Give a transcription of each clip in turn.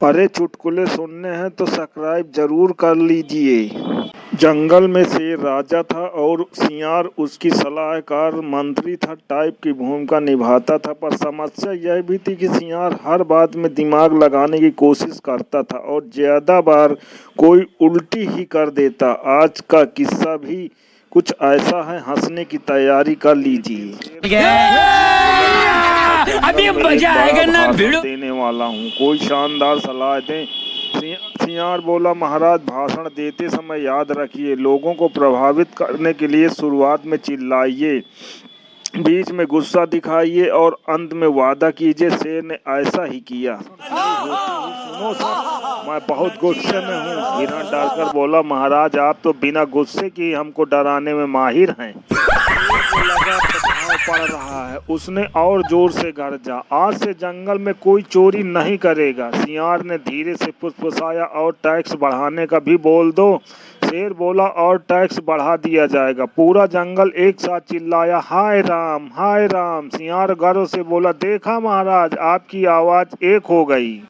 अरे चुटकुले सुनने हैं तो सब्सक्राइब जरूर कर लीजिए। जंगल में शेर राजा था और सियार उसकी सलाहकार मंत्री था टाइप की भूमिका निभाता था। पर समस्या यह भी थी कि सियार हर बात में दिमाग लगाने की कोशिश करता था और ज्यादा बार कोई उल्टी ही कर देता। आज का किस्सा भी कुछ ऐसा है, हंसने की तैयारी कर लीजिए। अभी मजा आएगा ना भिड़ो देने वाला हूँ, कोई शानदार सलाह दें। सियार बोला, महाराज भाषण देते समय याद रखिए, लोगों को प्रभावित करने के लिए शुरुआत में चिल्लाइए, बीच में गुस्सा दिखाइए और अंत में वादा कीजिए। शेर ने ऐसा ही किया। सुनो सर, मैं बहुत गुस्से में हूँ। हिरण डरकर बोला, महाराज आप तो बिना गुस्से की हमको डराने में माहिर हैं। पड़ रहा है, उसने और जोर से गरजा, आज से जंगल में कोई चोरी नहीं करेगा। सियार ने धीरे से फुसफुसाया, और टैक्स बढ़ाने का भी बोल दो। शेर बोला, और टैक्स बढ़ा दिया जाएगा। पूरा जंगल एक साथ चिल्लाया, हाय राम हाय राम। सियार गर्व से बोला, देखा महाराज, आपकी आवाज एक हो गई।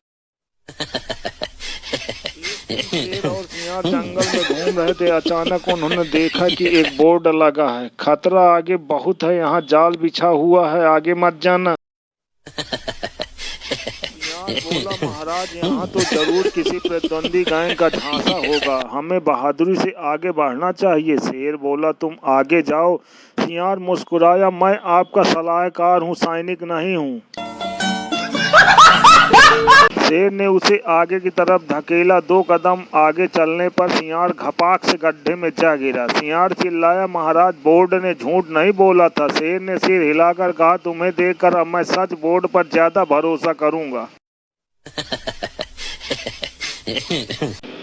शेर और सियार जंगल में घूम रहे थे। अचानक उन्होंने देखा कि एक बोर्ड लगा है, खतरा आगे बहुत है, यहाँ जाल बिछा हुआ है, आगे मत जाना। सियार बोला, महाराज यहाँ तो जरूर किसी प्रतिद्वंदी गैंग का झांसा होगा, हमें बहादुरी से आगे बढ़ना चाहिए। शेर बोला, तुम आगे जाओ। सियार मुस्कुराया, मैं आपका सलाहकार हूँ, सैनिक नहीं हूँ। शेर ने उसे आगे की तरफ धकेला। 2 कदम आगे चलने पर सियार घपाक से गड्ढे में जा गिरा। सियार चिल्लाया, महाराज बोर्ड ने झूठ नहीं बोला था। शेर ने सिर हिलाकर कहा, तुम्हें देखकर अब मैं सच बोर्ड पर ज्यादा भरोसा करूंगा।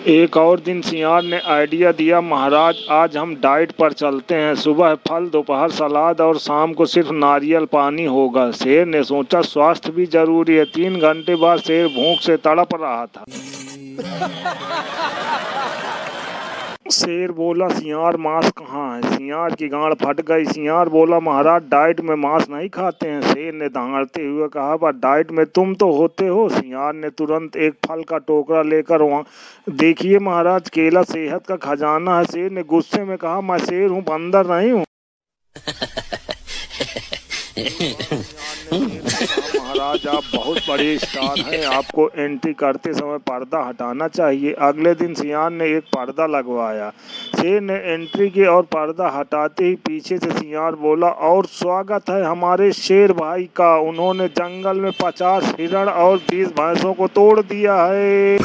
एक और दिन सियार ने आइडिया दिया, महाराज आज हम डाइट पर चलते हैं, सुबह फल, दोपहर सलाद और शाम को सिर्फ नारियल पानी होगा। शेर ने सोचा, स्वास्थ्य भी जरूरी है। 3 घंटे बाद शेर भूख से तड़प रहा था। शेर बोला, सियार मांस कहाँ है? सियार की गांड फट गई। सियार बोला, महाराज डाइट में मांस नहीं खाते हैं। शेर ने दहाड़ते हुए कहा, पर डाइट में तुम तो होते हो। सियार ने तुरंत एक फल का टोकरा लेकर वहाँ, देखिए महाराज, केला सेहत का खजाना है। शेर ने गुस्से में कहा, मैं शेर हूँ, बंदर नहीं हूँ। महाराज आप बहुत बड़े स्टार हैं, आपको एंट्री करते समय पर्दा हटाना चाहिए। अगले दिन सियार ने एक पर्दा लगवाया। शेर ने एंट्री की और पर्दा हटाते ही पीछे से सियार बोला, और स्वागत है हमारे शेर भाई का, उन्होंने जंगल में 50 हिरण और 20 भैंसों को तोड़ दिया है।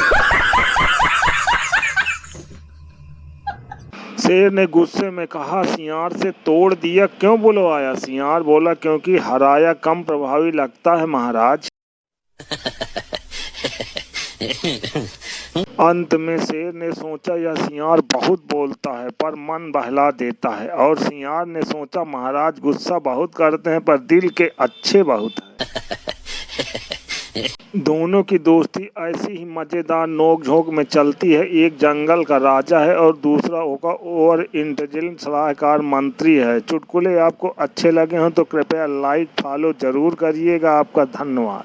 शेर ने गुस्से में कहा, सियार से तोड़ दिया, क्यों बुलवाया? सियार बोला, क्योंकि हराया कम प्रभावी लगता है महाराज। अंत में शेर ने सोचा, यह सियार बहुत बोलता है पर मन बहला देता है। और सियार ने सोचा, महाराज गुस्सा बहुत करते हैं पर दिल के अच्छे बहुत हैं। दोनों की दोस्ती ऐसी ही मजेदार नोक झोंक में चलती है। एक जंगल का राजा है और दूसरा होगा ओवर इंटेलिजेंट सलाहकार मंत्री है। चुटकुले आपको अच्छे लगे हों तो कृपया लाइक फॉलो जरूर करिएगा। आपका धन्यवाद।